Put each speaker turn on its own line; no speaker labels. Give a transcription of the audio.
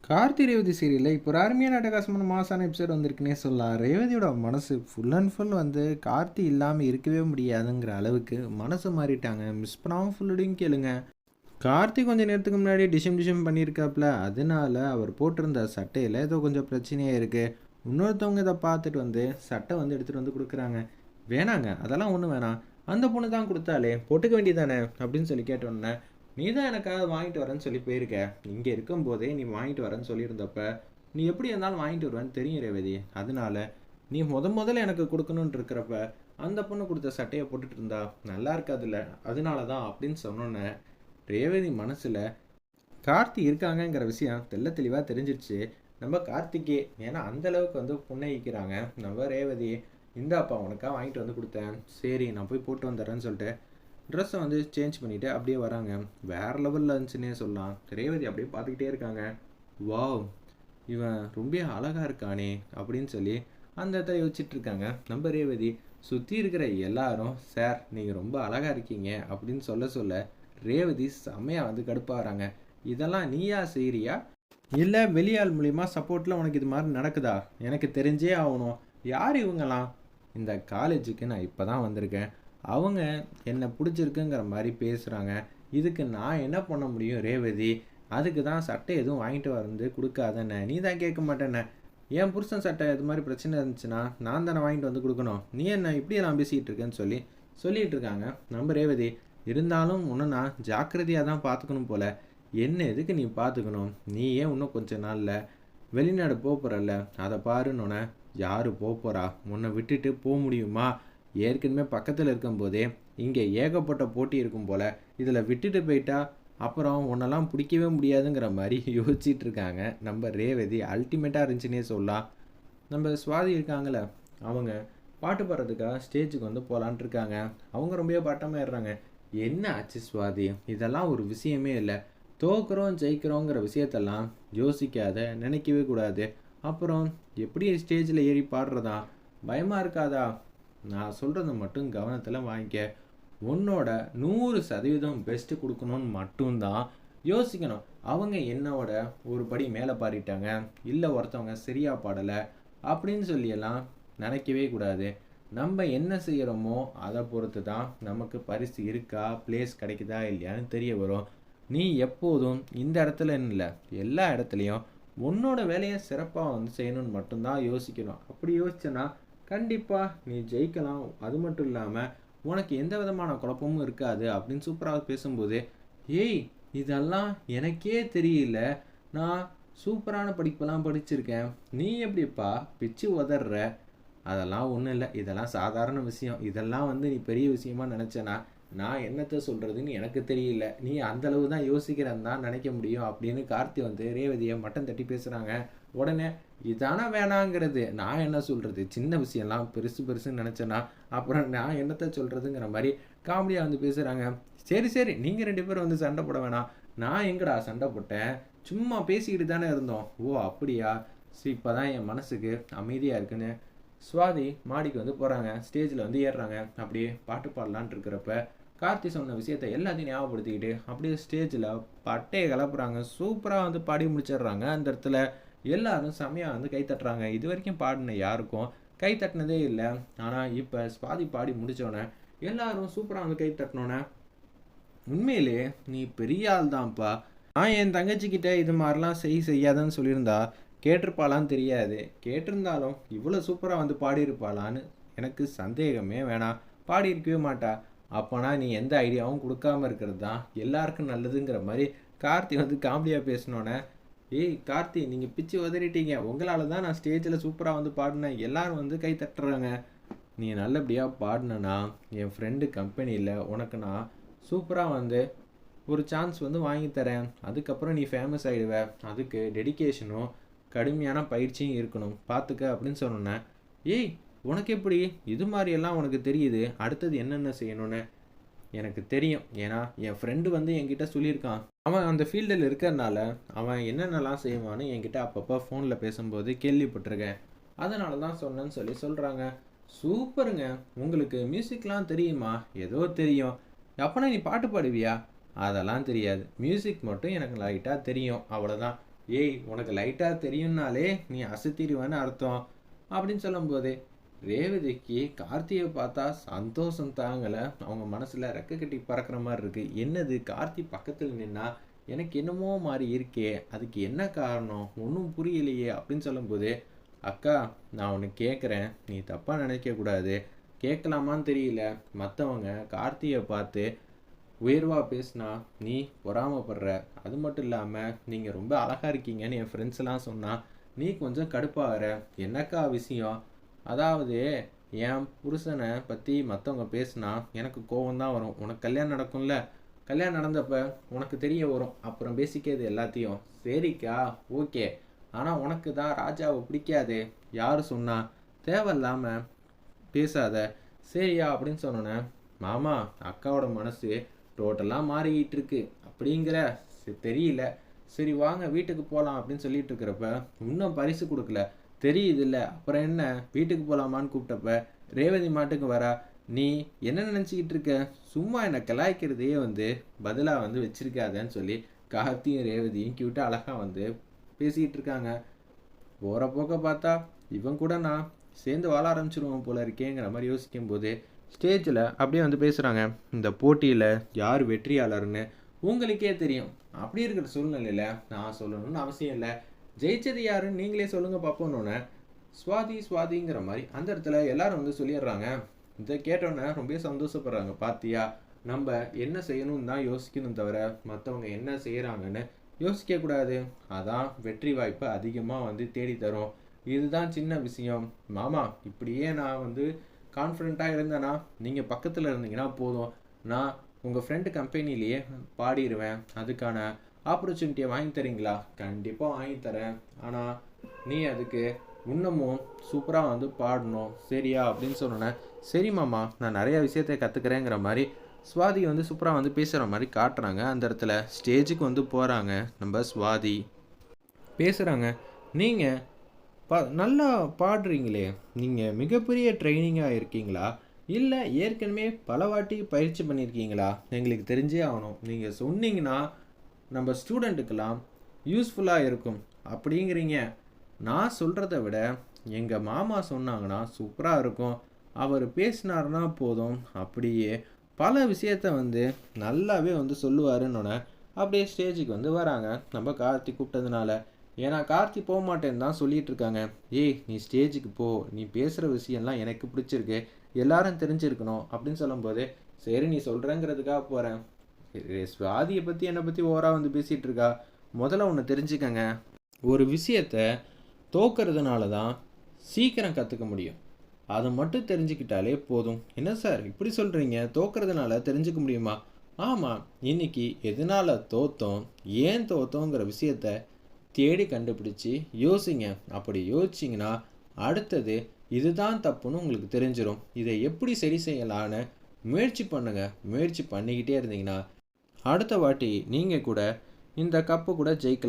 கார்த்தி ரேவதி சீரியலில் இப்போ ஒரு அருமையான அட்டகாசமான மாசான எபிசோட் வந்திருக்குன்னே சொல்லலாம். ரேவதியோட மனசு ஃபுல் அண்ட் ஃபுல் கார்த்தி இல்லாமல் இருக்கவே முடியாதுங்கிற அளவுக்கு மனசு மாறிட்டாங்க. மிஸ் பண்ணாமல் ஃபுல்லோடையும் கேளுங்க. கார்த்தி கொஞ்சம் நேரத்துக்கு முன்னாடி டிஷம் பண்ணியிருக்காப்புல. அதனால அவர் போட்டிருந்த சட்டையில் ஏதோ கொஞ்சம் பிரச்சனையாக இருக்குது. இன்னொருத்தவங்க இதை பார்த்துட்டு சட்டை எடுத்துகிட்டு கொடுக்குறாங்க. வேணாங்க, அதெல்லாம் ஒன்றும் வேணாம், அந்த பொண்ணு தான் கொடுத்தாலே போட்டுக்க வேண்டியதானே அப்படின்னு சொல்லி கேட்டோன்னே, நீ தான் எனக்காக வாங்கிட்டு வரேன்னு சொல்லி போயிருக்க. இங்கே இருக்கும்போதே நீ வாங்கிட்டு வரேன்னு சொல்லியிருந்தப்ப நீ எப்படி இருந்தாலும் வாங்கிட்டு வருவேன்னு தெரியும் ரேவதி. அதனால நீ முதல்ல எனக்கு கொடுக்கணுன்னு இருக்கிறப்ப அந்த பொண்ணு கொடுத்த சட்டையை போட்டுட்டு இருந்தா நல்லா இருக்காதுல்ல, அதனால தான் அப்படின்னு சொன்னோன்னே ரேவதி மனசில் கார்த்தி இருக்காங்கங்கிற விஷயம் தெளிவாக தெரிஞ்சிடுச்சு நம்ம கார்த்திகே. ஏன்னா அந்தளவுக்கு புன்னகிக்கிறாங்க நம்ம ரேவதி. இந்தாப்பா உனக்காக வாங்கிட்டு கொடுத்தேன், சரி நான் போய் போட்டு வந்துடுறேன்னு சொல்லிட்டு ட்ரெஸ்ஸை சேஞ்ச் பண்ணிவிட்டு அப்படியே வராங்க. வேறு லெவலில் இருந்துச்சுன்னே சொல்லலாம். ரேவதி அப்படியே பார்த்துக்கிட்டே இருக்காங்க. வாவ், இவன் ரொம்ப அழகாக இருக்கானே அப்படின்னு சொல்லி அந்த இடத்த யோசிச்சுட்டு இருக்காங்க நம்ம ரேவதி. சுற்றி இருக்கிற எல்லாரும் சார் நீங்கள் ரொம்ப அழகாக இருக்கீங்க அப்படின்னு சொல்ல ரேவதி செம்மையாக கடுப்பாகிறாங்க. இதெல்லாம் நீயா செய்கிறியா இல்லை வெளியால் மூலிமா சப்போர்ட்டில் உனக்கு இது மாதிரி நடக்குதா? எனக்கு தெரிஞ்சே ஆகணும். யார் இவங்களாம்? இந்த காலேஜுக்கு நான் இப்போ தான் வந்திருக்கேன், அவங்க என்னை பிடிச்சிருக்குங்கிற மாதிரி பேசுகிறாங்க. இதுக்கு நான் என்ன பண்ண முடியும் ரேவதி? அதுக்கு தான் சட்டை எதுவும் வாங்கிட்டு கொடுக்காதண்ணே. நீ தான் கேட்க மாட்டேண்ணே. என் புருஷன் சட்டை இது மாதிரி பிரச்சனை இருந்துச்சுன்னா நான் தானே வாங்கிட்டு கொடுக்கணும். நீ என்ன இப்படியெல்லாம் பேசிகிட்டு இருக்கேன்னு சொல்லிகிட்டு இருக்காங்க நம்ம ரேவதி. இருந்தாலும் இன்னும் நான் ஜாக்கிரதையாக தான் பார்த்துக்கணும் போல். என்ன எதுக்கு நீ பார்த்துக்கணும்? நீ ஏன் இன்னும் கொஞ்ச நாளில் வெளிநாடு போகிறல்ல, அதை பாருன்னொன்னே, யார் போகிறா? உன்னை விட்டுட்டு போக முடியுமா? ஏற்கனவே பக்கத்தில் இருக்கும்போதே இங்கே ஏகப்பட்ட போட்டி இருக்கும் போல், இதில் விட்டுட்டு போயிட்டா அப்புறம் உன்னெல்லாம் பிடிக்கவே முடியாதுங்கிற மாதிரி யோசிச்சுட்டு இருக்காங்க நம்ம ரேவதி. அல்டிமேட்டாக இருந்துச்சுன்னே சொல்லலாம். நம்ம சுவாதி இருக்காங்களே, அவங்க பாட்டு பாடுறதுக்காக ஸ்டேஜுக்கு போகலான்ட்டு இருக்காங்க. அவங்க ரொம்ப பட்டமாயிடுறாங்க. என்ன ஆச்சு சுவாதி? இதெல்லாம் ஒரு விஷயமே இல்லை. தோக்குறோம் ஜெயிக்கிறோங்கிற விஷயத்தெல்லாம் யோசிக்காத, நினைக்கவே கூடாது. அப்புறம் எப்படி ஸ்டேஜில் ஏறி பாடுறதா? பயமாக இருக்காதா? நான் சொல்கிறத மட்டும் கவனத்தில் வாங்கிக்க. உன்னோட 100% பெஸ்ட்டு கொடுக்கணும்னு மட்டும்தான் யோசிக்கணும். அவங்க என்னோட ஒரு படி மேலே பாடிட்டாங்க, இல்லை ஒருத்தவங்க சரியாக பாடலை அப்படின்னு சொல்லியெல்லாம் நினைக்கவே கூடாது. நம்ம என்ன செய்கிறோமோ அதை பொறுத்து தான் நமக்கு பரிசு இருக்கா, பிளேஸ் கிடைக்குதா இல்லையான்னு தெரிய வரும். நீ எப்போதும் இந்த இடத்துல இல்லை, எல்லா இடத்துலையும் உன்னோட வேலையை சிறப்பாக செய்யணும்னு மட்டும்தான் யோசிக்கணும். அப்படி யோசிச்சேன்னா கண்டிப்பாக நீ ஜெயிக்கலாம். அது மட்டும் இல்லாமல் உனக்கு எந்த விதமான குழப்பமும் இருக்காது அப்படின்னு சூப்பராக பேசும்போது, ஏய் இதெல்லாம் எனக்கே தெரியல, நான் சூப்பரான படிப்பெல்லாம் படிச்சிருக்கேன், நீ எப்படிப்பா பிச்சு உதற? அதெல்லாம் ஒன்றும் இல்லை, இதெல்லாம் சாதாரண விஷயம். இதெல்லாம் நீ பெரிய விஷயமா நினச்சேன்னா நான் என்னத்தை சொல்கிறதுன்னு எனக்கு தெரியல. நீ அந்தளவு தான் யோசிக்கிறேன்னு தான் நினைக்க முடியும் அப்படின்னு கார்த்தி ரேவதியை மட்டம் தட்டி பேசுகிறாங்க. உடனே இதானா வேணாங்கிறது, நான் என்ன சொல்கிறது? சின்ன விஷயம்லாம் பெருசுன்னு நினச்சேன்னா அப்புறம் நான் என்னத்தை சொல்கிறதுங்கிற மாதிரி காமெடியாக பேசுகிறாங்க. சரி நீங்கள் 2 பேரும் சண்டை போட வேணாம். நான் எங்கடா சண்டை போட்டேன்? சும்மா பேசிக்கிட்டு தானே இருந்தோம். ஓ அப்படியா? இப்போ தான் என் மனசுக்கு அமைதியாக இருக்குன்னு சுவாதி மாடிக்கு போகிறாங்க. ஸ்டேஜில் ஏறுறாங்க. அப்படியே பாட்டு பாடலான்ட்டு இருக்கிறப்ப கார்த்தி சொன்ன விஷயத்தை எல்லாத்தையும் ஞாபகப்படுத்திக்கிட்டு அப்படியே ஸ்டேஜில் பட்டையை கிளப்புறாங்க. சூப்பராக பாடி முடிச்சிடுறாங்க. அந்த இடத்துல எல்லாரும் செம்மையாக கை தட்டுறாங்க. இது வரைக்கும் பாடின யாருக்கும் கை தட்டினதே இல்லை. ஆனால் இப்போ சுவாதி பாடி முடித்தோடனே எல்லாரும் சூப்பராக கை தட்டினோன்னே, உண்மையிலே நீ பெரிய ஆள் தான்ப்பா. நான் என் தங்கச்சிக்கிட்ட இது மாதிரிலாம் செய்யாதன்னு சொல்லியிருந்தா கேட்டிருப்பாளான்னு தெரியாது. கேட்டிருந்தாலும் இவ்வளோ சூப்பராக பாடியிருப்பாளான்னு எனக்கு சந்தேகமே வேணாம். பாடியிருக்கவே மாட்டா. அப்போனா நீ எந்த ஐடியாவும் கொடுக்காம இருக்கிறது தான் எல்லாருக்கும் நல்லதுங்கிற மாதிரி கார்த்தி காமெடியாக பேசினோன்னே, ஏய் கார்த்தி நீங்கள் பிச்சு உதறிட்டீங்க, உங்களால் தான் நான் ஸ்டேஜில் சூப்பராக பாடினேன், எல்லோரும் கை தட்டுறாங்க. நீ நல்லபடியாக பாடினா என் ஃப்ரெண்டு கம்பெனியில் உனக்கு நான் சூப்பராக ஒரு சான்ஸ் வாங்கி தரேன். அதுக்கப்புறம் நீ ஃபேமஸ் ஆகிடுவ. அதுக்கு டெடிக்கேஷனும் கடுமையான பயிற்சியும் இருக்கணும், பார்த்துக்க அப்படின்னு சொன்னேன். ஏய் உனக்கு எப்படி இது மாதிரியெல்லாம் உனக்கு தெரியுது? அடுத்தது என்னென்ன செய்யணும்னு எனக்கு தெரியும். ஏன்னா என் ஃப்ரெண்டு என்கிட்ட சொல்லியிருக்கான். அவன் அந்த ஃபீல்டில் இருக்கிறதுனால அவன் என்னென்னலாம் செய்வான்னு என்கிட்ட அப்பப்போ ஃபோனில் பேசும்போது கேள்விப்பட்டிருக்கேன். அதனால தான் சொன்னேன்னு சொல்கிறாங்க. சூப்பருங்க, உங்களுக்கு மியூசிக்லாம் தெரியுமா? ஏதோ தெரியும். அப்போனா நீ பாட்டு பாடுவியா? அதெல்லாம் தெரியாது, மியூசிக் மட்டும் எனக்கு லைட்டாக தெரியும், அவ்வளோதான். ஏய் உனக்கு லைட்டாக தெரியும்னாலே நீ அசத்திடுவேன்னு அர்த்தம் அப்படின்னு சொல்லும்போது ரேவதிக்கு கார்த்தியை பார்த்தா சந்தோஷம் தாங்கலை. அவங்க மனசில் ரெக்க கட்டி பறக்கிற மாதிரி இருக்குது. என்னது கார்த்தி பக்கத்தில் நின்னா எனக்கு என்னமோ மாதிரி இருக்கே, அதுக்கு என்ன காரணம் ஒன்றும் புரியலையே அப்படின்னு சொல்லும்போது, அக்கா நான் ஒன்று கேட்குறேன், நீ தப்பாக நினைக்கக்கூடாது. கேட்கலாமான்னு தெரியல. மற்றவங்க கார்த்தியை பார்த்து உயர்வாக பேசினா நீ பொறாமப்படுற. அது மட்டும் இல்லாமல் நீங்கள் ரொம்ப அழகாக இருக்கீங்கன்னு என் ஃப்ரெண்ட்ஸ் எல்லாம் சொன்னால் நீ கொஞ்சம் கடுப்பாகிற. என்னக்கா விஷயம்? அதாவது என் புருஷனை பற்றி மற்றவங்க பேசுனா எனக்கு கோவம் தான் வரும். உனக்கு கல்யாணம் நடக்கும்ல, கல்யாணம் நடந்தப்ப உனக்கு தெரிய வரும், அப்புறம் பேசிக்கிறது எல்லாத்தையும். சரிக்கா ஓகே, ஆனால் உனக்கு தான் ராஜாவை பிடிக்காது. யார் சொன்னா? தேவையில்லாமல் பேசாத சரியா அப்படின்னு சொன்னோன்னே, மாமா அக்காவோட மனசு டோட்டலாக மாறிக்கிட்டு இருக்கு அப்படிங்கிற தெரியல. சரி வாங்க வீட்டுக்கு போகலாம் அப்படின்னு சொல்லிட்டு இருக்கிறப்ப இன்னும் பரிசு கொடுக்கல தெரியுது இல்லை, அப்புறம் என்ன வீட்டுக்கு போகலாமான்னு கூப்பிட்டப்ப ரேவதி மாட்டுக்கு வரா. நீ என்ன நினச்சிக்கிட்டு இருக்க? சும்மா என்னை கலாய்க்கிறதையே பதிலாக வச்சிருக்காதன்னு சொல்லி கார்த்தியும் ரேவதியும் க்யூட்டாக அழகாக பேசிக்கிட்டு இருக்காங்க. போகிற போக்க பார்த்தா இவன் கூட நான் சேர்ந்து வாழ ஆரம்பிச்சிருவோம் போல இருக்கேங்கிற மாதிரி யோசிக்கும் போது ஸ்டேஜில் அப்படியே பேசுகிறாங்க. இந்த போட்டியில் யார் வெற்றியாளர்னு உங்களுக்கே தெரியும். அப்படி இருக்கிற சூழ்நிலையில் நான் சொல்லணும்னு அவசியம் இல்லை. ஜெயிச்சது யாருன்னு நீங்களே சொல்லுங்க பார்ப்போன்னொன்னே சுவாதி சுவாதிங்கிற மாதிரி அந்த இடத்துல எல்லாரும் சொல்லிடுறாங்க. இதை கேட்டோன்னே ரொம்ப சந்தோஷப்படுறாங்க. பார்த்தியா, நம்ம என்ன செய்யணும்னு தான் யோசிக்கணும் தவிர மற்றவங்க என்ன செய்கிறாங்கன்னு யோசிக்கக்கூடாது. அதான் வெற்றி வாய்ப்பை அதிகமாக தேடி தரும். இதுதான் சின்ன விஷயம். மாமா இப்படியே நான் கான்ஃபிடெண்ட்டாக இருந்தேன்னா நீங்கள் பக்கத்தில் இருந்தீங்கன்னா போதும், நான் உங்கள் ஃப்ரெண்டு கம்பெனிலேயே பாடிடுவேன். அதுக்கான ஆப்பர்ச்சுனிட்டியை வாங்கி தரீங்களா? கண்டிப்பாக வாங்கி தரேன், ஆனால் நீ அதுக்கு இன்னமும் சூப்பராக பாடணும் சரியா அப்படின்னு சொன்னேன். சரி மாமா, நான் நிறையா விஷயத்தை கற்றுக்கிறேங்கிற மாதிரி சுவாதி சூப்பராக பேசுகிற மாதிரி காட்டுறாங்க. அந்த இடத்துல ஸ்டேஜுக்கு போகிறாங்க. நம்ம சுவாதி பேசுகிறாங்க. நீங்கள் நல்லா பாடுறீங்களே, நீங்கள் மிகப்பெரிய ட்ரைனிங்காக இருக்கீங்களா, இல்லை ஏற்கனவே பல வாட்டி பயிற்சி பண்ணியிருக்கீங்களா? எங்களுக்கு தெரிஞ்சே ஆகணும். நீங்கள் சொன்னீங்கன்னா நம்ம ஸ்டூடெண்ட்டுக்கெல்லாம் யூஸ்ஃபுல்லாக இருக்கும் அப்படிங்கிறீங்க. நான் சொல்கிறத விட எங்கள் மாமா சொன்னாங்கன்னா சூப்பராக இருக்கும். அவர் பேசினார்னா போதும், அப்படியே பல விஷயத்த நல்லாவே சொல்லுவாருன்னொன்னே அப்படியே ஸ்டேஜுக்கு வராங்க. நம்ம கார்த்தி கூப்பிட்டதுனால, ஏன்னா கார்த்தி போக மாட்டேன்னு தான் சொல்லிட்டு இருக்காங்க. ஏய் நீ ஸ்டேஜுக்கு போ, நீ பேசுகிற விஷயம்லாம் எனக்கு பிடிச்சிருக்கு, எல்லாரும் தெரிஞ்சிருக்கணும் அப்படின்னு சொல்லும்போது, சரி நீ சொல்கிறேங்கிறதுக்காக போகிறேன். சுவாதியை பற்றி என்னை பற்றி ஓவராக பேசிகிட்டு இருக்கா. முதல்ல ஒன்று தெரிஞ்சுக்கங்க, ஒரு விஷயத்த தோக்கிறதுனால தான் சீக்கிரம் கற்றுக்க முடியும். அதை மட்டும் தெரிஞ்சுக்கிட்டாலே போதும். என்ன சார் இப்படி சொல்கிறீங்க, தோக்கிறதுனால தெரிஞ்சுக்க முடியுமா? ஆமாம், இன்னைக்கு எதனால் தோத்தோம், ஏன் தோத்தோங்கிற விஷயத்த தேடி கண்டுபிடிச்சி யோசிங்க. அப்படி யோசிச்சிங்கன்னா அடுத்தது இதுதான் தப்புன்னு உங்களுக்கு தெரிஞ்சிடும். இதை எப்படி சரி செய்யலான்னு முயற்சி பண்ணுங்கள். முயற்சி பண்ணிக்கிட்டே இருந்தீங்கன்னா அடுத்த வாட்டி நீங்கள் கூட இந்த கப்பு கூட ஜெயிக்கலாம்.